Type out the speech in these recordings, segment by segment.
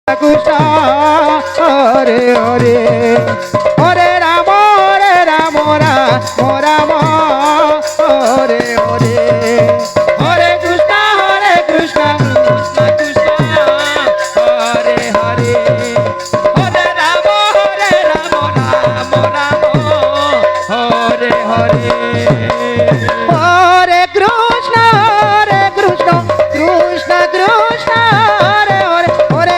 Krishna Hare Hare Hare Ram Ram Ram Hare Hare Hare Krishna Krishna Krishna Hare Hare Hare Ram Ram Ram Hare Hare Hare Krishna Krishna Krishna Krishna Hare Hare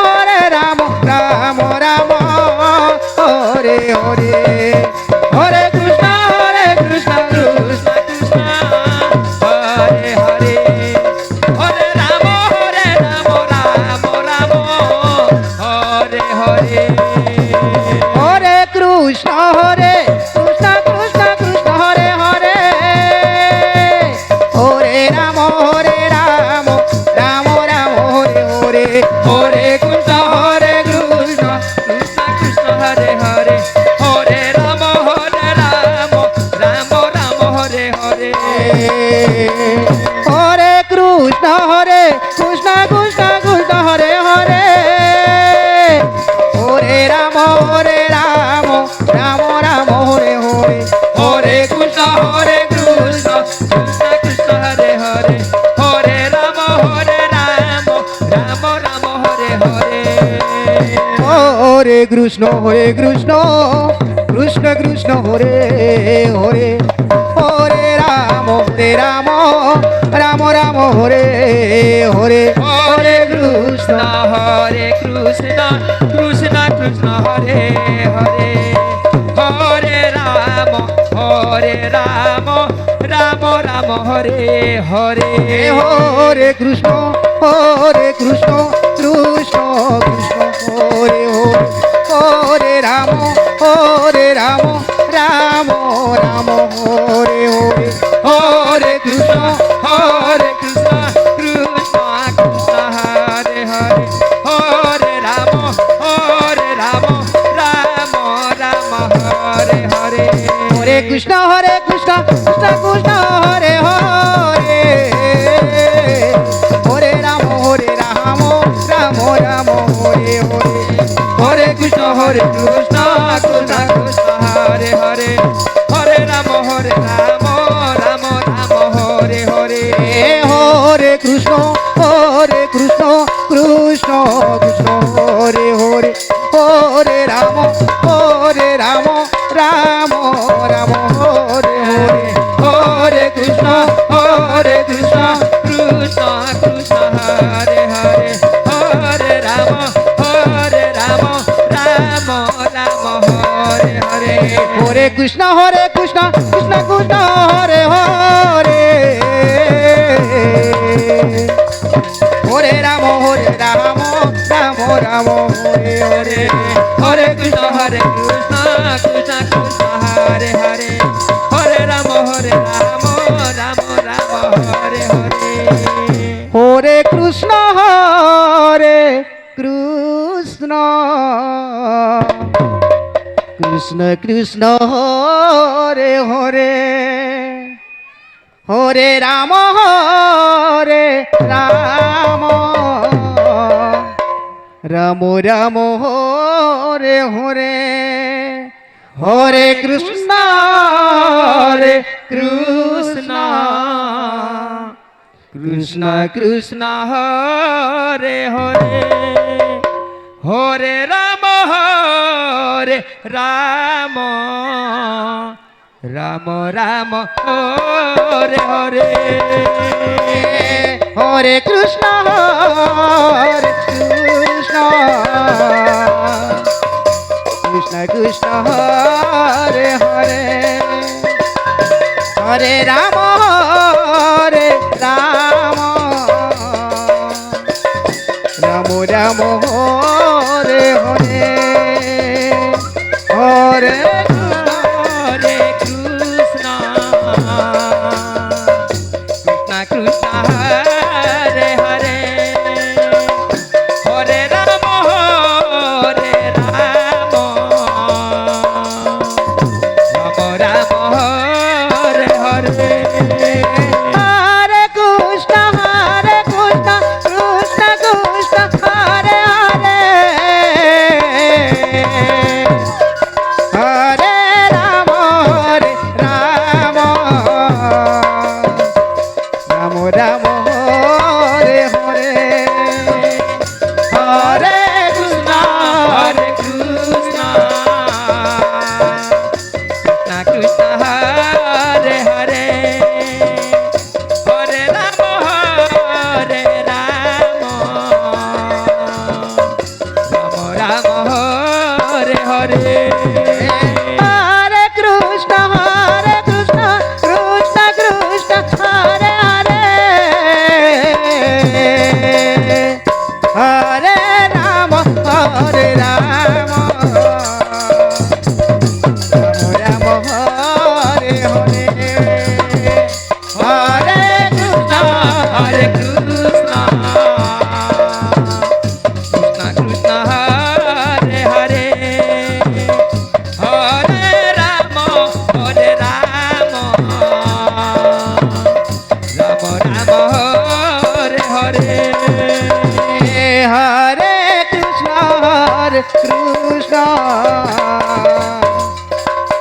Hare Ram Ram Ram Hare Hare Hare Krishna Krishna Krishna Hare Hare Hare Ram Ram Ram Hare Hare Hare Krishna Krishna Krishna Krishna Hare Hare Hare Ram Ram Ram Hare Hare Hare Krishna Krishna Krishna Krishna Hare Hare Hare Ram Ram Ram Hare Hare Hare Krishna Krishna Krishna Krishna Hare Hare Hare Ram Ram Ram Hare Hare Hare Krishna Krishna Krishna Krishna Hare Hare Hare Ram Ram Ram Hare Hare Hare Krishna Krishna Krishna Hare Hare Hare Ram Ram Ram Hare Hare Hare Krishna Krishna Krishna Hare Hare Hare Ram Ram Hare Hare Hare Krishna Krishna Krishna Hare Hare Ram Ram Hare Hare Hare Krishna Krishna Krishna Hare Hare Hare Ram Ram Hare Hare Hare Krishna Krishna Krishna Hare Hare Hare Ram Ram Ram Hare Hare Hare Krishna Krishna Krishna Krishna Hare Hare Hare Ram Ram Hare Hare Hare Krishna Krishna Krishna Krishna Hare Hare Hare Ram Ram Ram Hare Hare Hare Krishna Krishna Krishna Krishna Hare Hare Hare Ram Ram Hare Hare Hare Krishna Krishna Krishna Hare Hare Hare Ram Ram Ram Hare Hare Hare Krishna Krishna Krishna Krishna Hare Hare Hare Ram Ram Hare Hare Hare Krishna Krishna Krishna Krishna Hare Hare Hare Ram Ram Ram Hare Hare Hare Krishna Krishna Krishna Krishna Hare Hare Hare Ram Ram Ram Hare Hare Hare Krishna Krishna Krishna Hare Hare Hare Ram Ram Ram Hare Hare Hare Krishna Krishna Hare Hare Hare Ram Ram Hare Hare Hare Krishna Krishna Krishna Hare Hare Hare Ram Ram Ram Hare Hare Hare Krishna Hare Krishna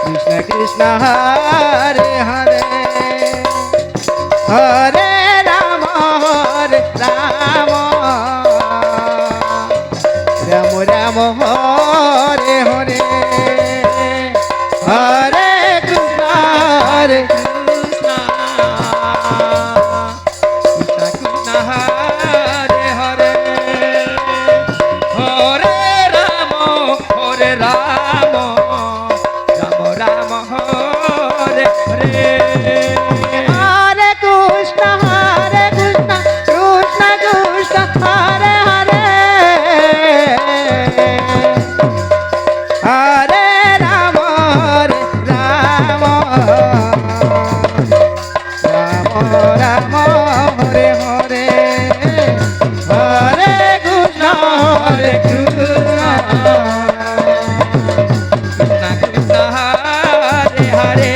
Krishna Krishna Hare Hare Hare Ram Hare Ram Ram Ram Hare Hare Hare Krishna Krishna Krishna Hare Hare Hare Ram Ram Ram Ram Hare Hare Hare Krishna Krishna Krishna Hare Hare Hare Ram Ram Ram Hare Hare Hare Krishna Krishna Krishna Hare Hare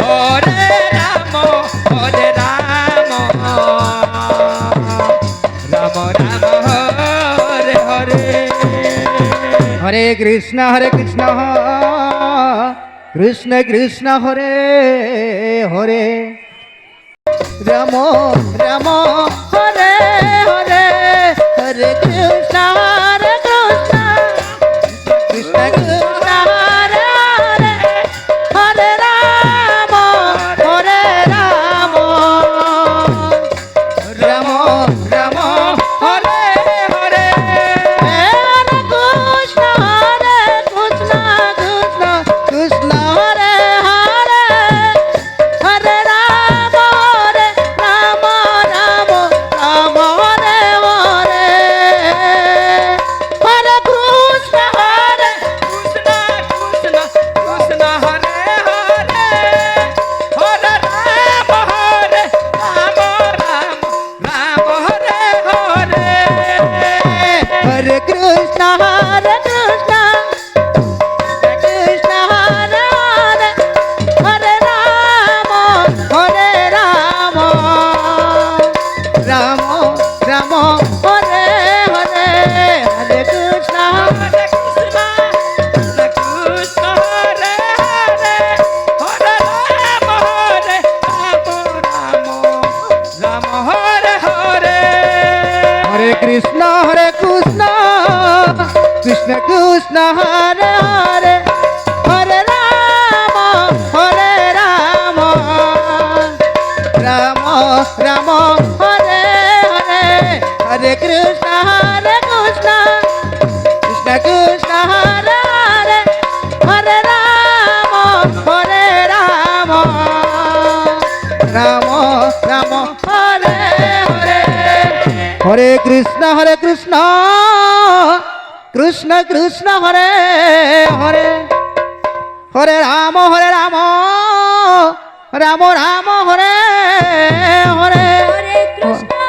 Hare Ram Ram Ram Ram Hare Hare Hare Krishna Krishna Krishna Hare Hare Hare Ram Ram Ram Hare Hare Hare Krishna Krishna Krishna Hare Hare Ram Ram Hare Hare Hare Krishna Krishna Krishna Krishna Hare Hare Hare Ram Ram Ram Ram Hare Hare Hare Krishna Krishna Krishna Hare Hare Hare Ram Ram Ram Ram Hare Hare Hare Krishna Krishna Krishna Hare Hare Hare Ram Ram Ram Hare Hare Hare Krishna Krishna Krishna Hare Hare Hare Ram Ram Ram Hare Hare Hare Krishna Krishna Krishna Hare Hare Hare Ram Ram Hare Hare Hare Krishna Krishna Krishna Krishna Hare Hare Hare Ram Ram Ram Hare Hare Hare Krishna Krishna Krishna Krishna Hare Hare Hare Ram Ram Ram Hare Hare Hare Krishna Krishna Krishna Hare Hare Hare Ram Ram Ram Hare Hare Hare Krishna